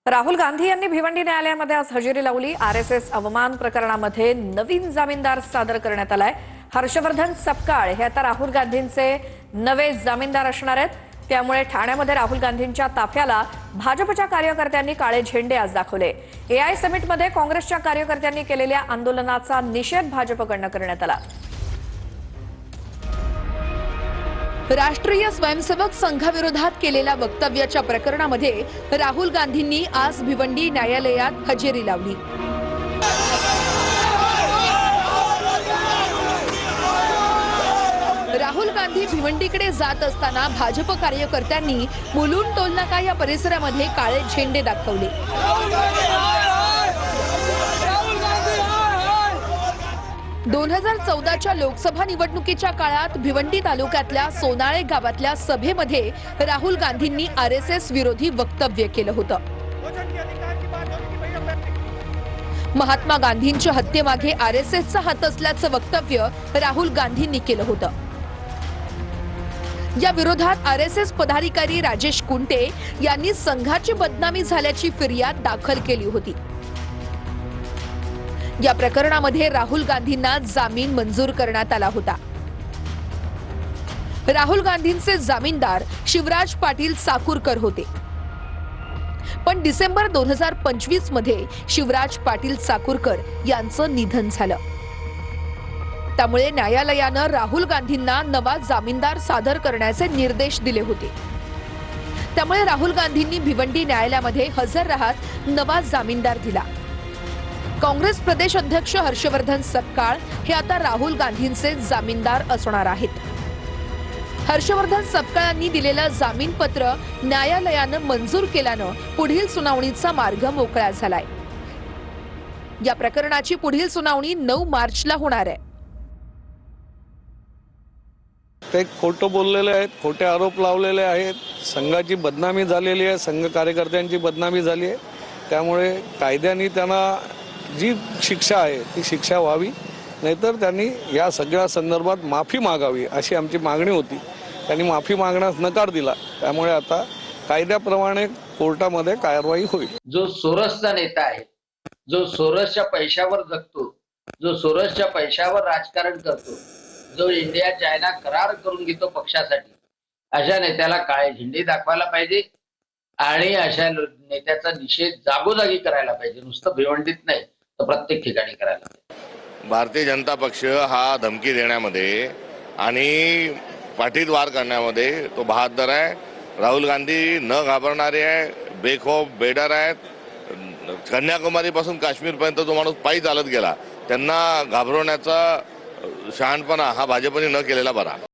राहुल गांधी यांनी भिवंडी न्यायालयामध्ये आज हजेरी लावली। आरएसएस अवमान प्रकरणामध्ये नवीन जामीनदार सादर करण्यात आलाय। हर्षवर्धन सपकाळ हे आता राहुल गांधींचे नवे जामीनदार असणार आहेत। त्यामुळे ठाण्यामध्ये राहुल गांधींच्या ताफ्याला भाजपच्या कार्यकर्त्यांनी काळे झेंडे आज दाखवले। एआय समिटमध्ये काँग्रेसच्या कार्यकर्त्यांनी केलेल्या आंदोलनाचा निषेध भाजपकडून करण्यात आला। राष्ट्रीय स्वयंसेवक संघाविरोधात केलेल्या वक्तव्याच्या प्रकरणामध्ये राहुल गांधींनी आज भिवंडी न्यायालयात हजेरी लावली। राहुल गांधी भिवंडीकडे जात असताना भाजप कार्यकर्त्यांनी मुलुंड टोलनाका या परिसरामध्ये काळे झेंडे दाखवले। 2014च्या लोकसभा निवडणुकीच्या काळात भिवंडी तालुक्यातल्या सोनाळे गावातल्या सभेमध्ये राहुल गांधींनी आरएसएस विरोधी वक्तव्य केलं होतं। महात्मा गांधींच्या हत्येमागे आरएसएसचा हात असल्याचं वक्तव्य राहुल गांधींनी केलं होतं। या विरोधात आरएसएस पदाधिकारी राजेश कुंटे यांनी संघाची बदनामी झाल्याची फिर्याद दाखल केली होती। या प्रकरणामध्ये राहुल गांधींना जामीन मंजूर करण्यात आला होता। राहुल गांधींचे जामीनदार शिवराज पाटील साकुरकर होते, पण डिसेंबर 2025 मध्ये शिवराज पाटील साकुरकर यांचं निधन झालं। त्यामुळे न्यायालयानं राहुल गांधींना नवा जामीनदार सादर करण्याचे निर्देश दिले होते। त्यामुळे राहुल गांधींनी भिवंडी न्यायालयामध्ये हजर राहत नवा जामीनदार दिला। काँग्रेस प्रदेश अध्यक्ष हर्षवर्धन सपकाळ हे आता राहुल गांधींचे जामीनदार असणार आहेत। हर्षवर्धन सपकाळांनी दिलेलं जामीनपत्र न्यायालयानं मंजूर केल्यानं पुढील सुनावणीचा मार्ग मोकळा झालाय। या प्रकरणाची पुढील सुनावणी 9 मार्चला होणार आहे। ते खोटं बोललेले आहेत, खोटे आरोप लावलेले आहेत, संघाची बदनामी झालेली आहे, संघ कार्यकर्त्यांची बदनामी झाली आहे। त्यामुळे कायद्याने त्यांना जी शिक्षा आहे ती शिक्षा व्हावी, नाहीतर त्यांनी या सगळ्या संदर्भात माफी मागावी अशी आमची मागणी होती। त्यांनी माफी मागण्यास नकार दिला। त्यामुळे आता कायद्याप्रमाणे कोर्टामध्ये कारवाई होईल। जो सोरसचा नेता आहे, जो सोरसच्या पैशावर जगतो, जो सोरसच्या पैशावर राजकारण करतो, जो इंडिया चायना करार करून घेतो पक्षासाठी, अशा नेत्याला काळे झेंडे दाखवायला पाहिजे आणि अशा नेत्याचा निषेध जागोजागी करायला पाहिजे। नुसतं भिवंडीत नाही तर प्रत्येक ठिकाणी करायला पाहिजे। भारतीय जनता पक्ष हा धमकी देण्यामध्ये आणि पाठीत वार करण्यामध्ये तो बहादर आहे। राहुल गांधी न घाबरणारे आहे, बेखौफ बेडर आहेत। कन्याकुमारी पासून काश्मीर पर्यंत जो माणूस पायी चालत गेला, त्यांना घाबरवण्याचा शहाणपणा हा भाजपने न केलेला बरा।